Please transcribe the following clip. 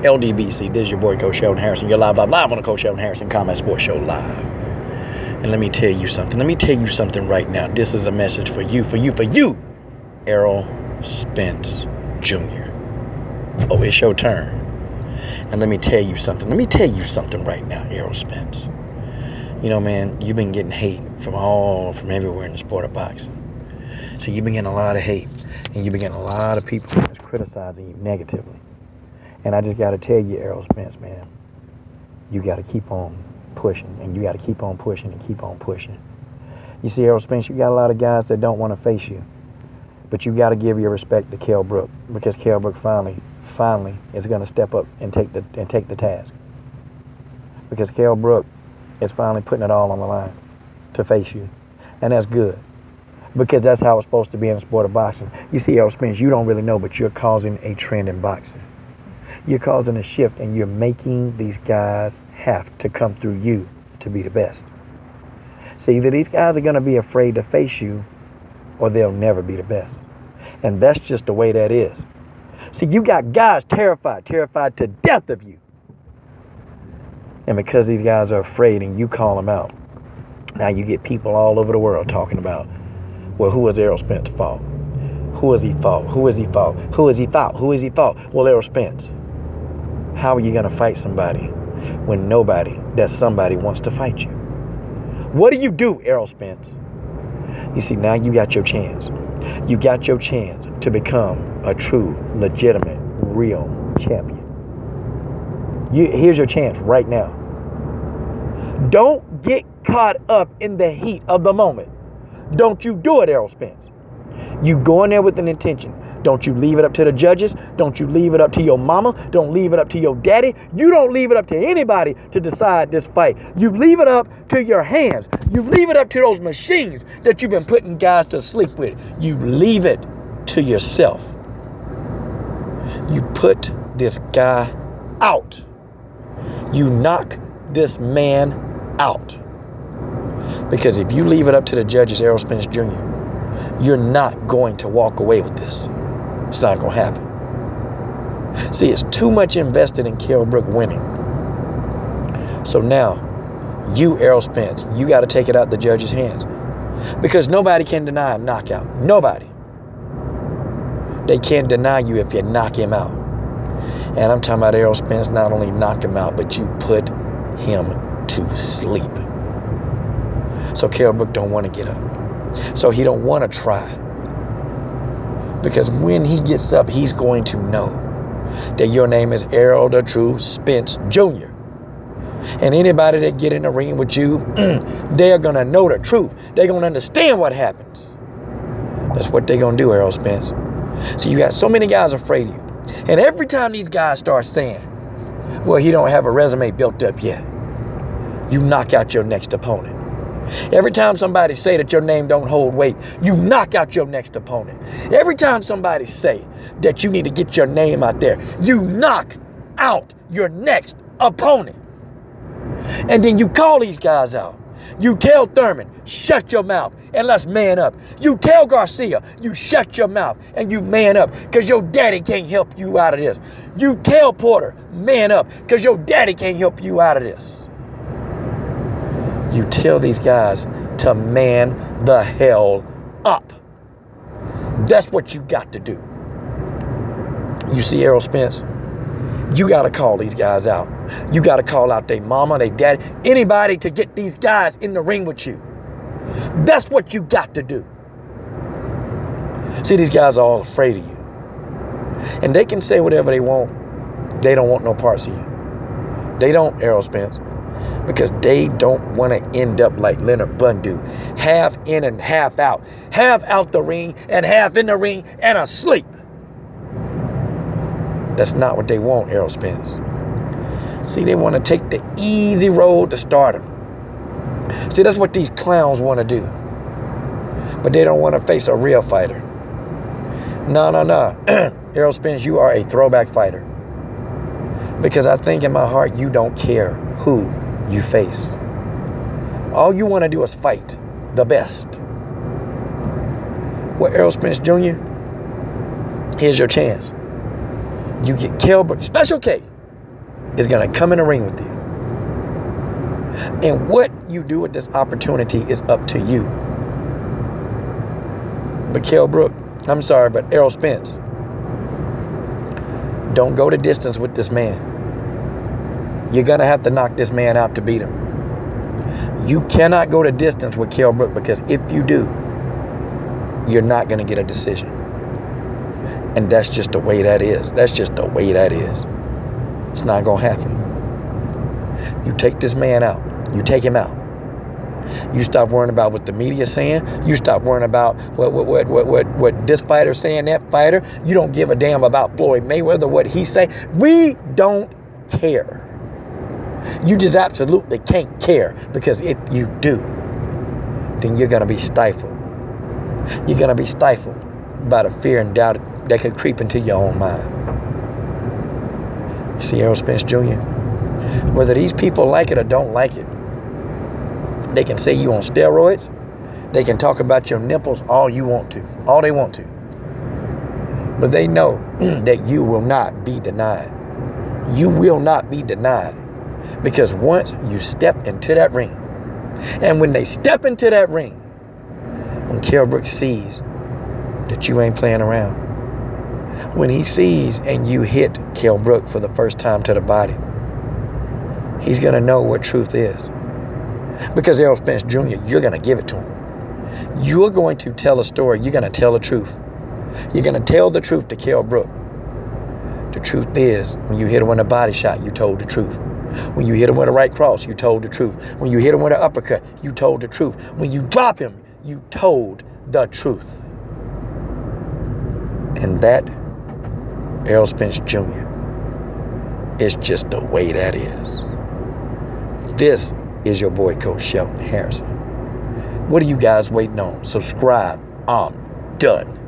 LDBC, this is your boy, Coach Sheldon Harrison. You're live on the Coach Sheldon Harrison Combat Sports Show live. And let me tell you something. Let me tell you something right now. This is a message for you, Errol Spence Jr. Oh, it's your turn. And let me tell you something. Let me tell you something right now, Errol Spence. You know, man, you've been getting hate from everywhere in the sport of boxing. So you've been getting a lot of hate. And you've been getting a lot of people that's criticizing you negatively. And I just got to tell you, Errol Spence, man, you got to keep on pushing. And you got to keep on pushing and keep on pushing. You see, Errol Spence, you got a lot of guys that don't want to face you. But you got to give your respect to Kell Brook, because Kell Brook finally is going to step up and take the task. Because Kell Brook is finally putting it all on the line to face you. And that's good. Because that's how it's supposed to be in the sport of boxing. You see, Errol Spence, you don't really know, but you're causing a trend in boxing. You're causing a shift, and you're making these guys have to come through you to be the best. See, either these guys are going to be afraid to face you, or they'll never be the best. And that's just the way that is. See, you got guys terrified to death of you. And because these guys are afraid and you call them out, now you get people all over the world talking about, well, who was Errol Spence's fault? Who is he fault? Who is he fault? Who is he fault? Who is he fault? Well, Errol Spence. How are you going to fight somebody when somebody wants to fight you? What do you do, Errol Spence? You see, now you got your chance. You got your chance to become a true, legitimate, real champion. Here's your chance right now. Don't get caught up in the heat of the moment. Don't you do it, Errol Spence. You go in there with an intention. Don't you leave it up to the judges. Don't you leave it up to your mama. Don't leave it up to your daddy. You don't leave it up to anybody to decide this fight. You leave it up to your hands. You leave it up to those machines that you've been putting guys to sleep with. You leave it to yourself. You put this guy out. You knock this man out. Because if you leave it up to the judges, Errol Spence Jr., you're not going to walk away with this. It's not going to happen. See, it's too much invested in Kell Brook winning. So now, you, Errol Spence, you got to take it out the judge's hands. Because nobody can deny a knockout. Nobody. They can't deny you if you knock him out. And I'm talking about Errol Spence not only knock him out, but you put him to sleep. So Kell Brook don't want to get up. So he don't want to try. Because when he gets up, he's going to know that your name is Errol the True Spence Jr. And anybody that get in the ring with you, they're going to know the truth. They're going to understand what happens. That's what they're going to do, Errol Spence. So you got so many guys afraid of you. And every time these guys start saying, well, he don't have a resume built up yet, you knock out your next opponent. Every time somebody say that your name don't hold weight, you knock out your next opponent. Every time somebody say that you need to get your name out there, you knock out your next opponent. And then you call these guys out. You tell Thurman, shut your mouth and let's man up. You tell Garcia, you shut your mouth and you man up because your daddy can't help you out of this. You tell Porter, man up because your daddy can't help you out of this. You tell these guys to man the hell up. That's what you got to do. You see, Errol Spence, you got to call these guys out. You got to call out their mama, their daddy, anybody to get these guys in the ring with you. That's what you got to do. See, these guys are all afraid of you. And they can say whatever they want. They don't want no parts of you. They don't, Errol Spence. Because they don't want to end up like Leonard Bundu, half in and half out the ring and half in the ring and asleep. That's not what they want, Errol Spence. See, they want to take the easy road to stardom. See, that's what these clowns want to do. But they don't want to face a real fighter. No. Errol Spence, you are a throwback fighter. Because I think in my heart you don't care who you face. All you want to do is fight the best. Well, Errol Spence Jr., here's your chance. You get Kell Brook, Special K. is going to come in the ring with you. And what you do with this opportunity is up to you. But Errol Spence, don't go the distance with this man. You're going to have to knock this man out to beat him. You cannot go the distance with Kell Brook, because if you do, you're not going to get a decision. And that's just the way that is. That's just the way that is. It's not going to happen. You take this man out. You take him out. You stop worrying about what the media's saying. You stop worrying about what this fighter's saying, that fighter. You don't give a damn about Floyd Mayweather, what he say. We don't care. You just absolutely can't care, because if you do, then you're going to be stifled. You're going to be stifled by the fear and doubt that could creep into your own mind. See, Errol Spence Jr., whether these people like it or don't like it, they can say you on steroids. They can talk about your nipples all you want to, all they want to. But they know that you will not be denied. You will not be denied. Because once you step into that ring, and when they step into that ring, when Kell Brook sees that you ain't playing around, when he sees and you hit Kell Brook for the first time to the body, he's going to know what truth is. Because Errol Spence Jr., you're going to give it to him. You're going to tell a story. You're going to tell the truth. You're going to tell the truth to Kell Brook. The truth is, when you hit him with a body shot, you told the truth. When you hit him with a right cross, you told the truth. When you hit him with an uppercut, you told the truth. When you drop him, you told the truth. And that, Errol Spence Jr., is just the way that is. This is your boy, Coach Shelton Harrison. What are you guys waiting on? Subscribe. I'm done.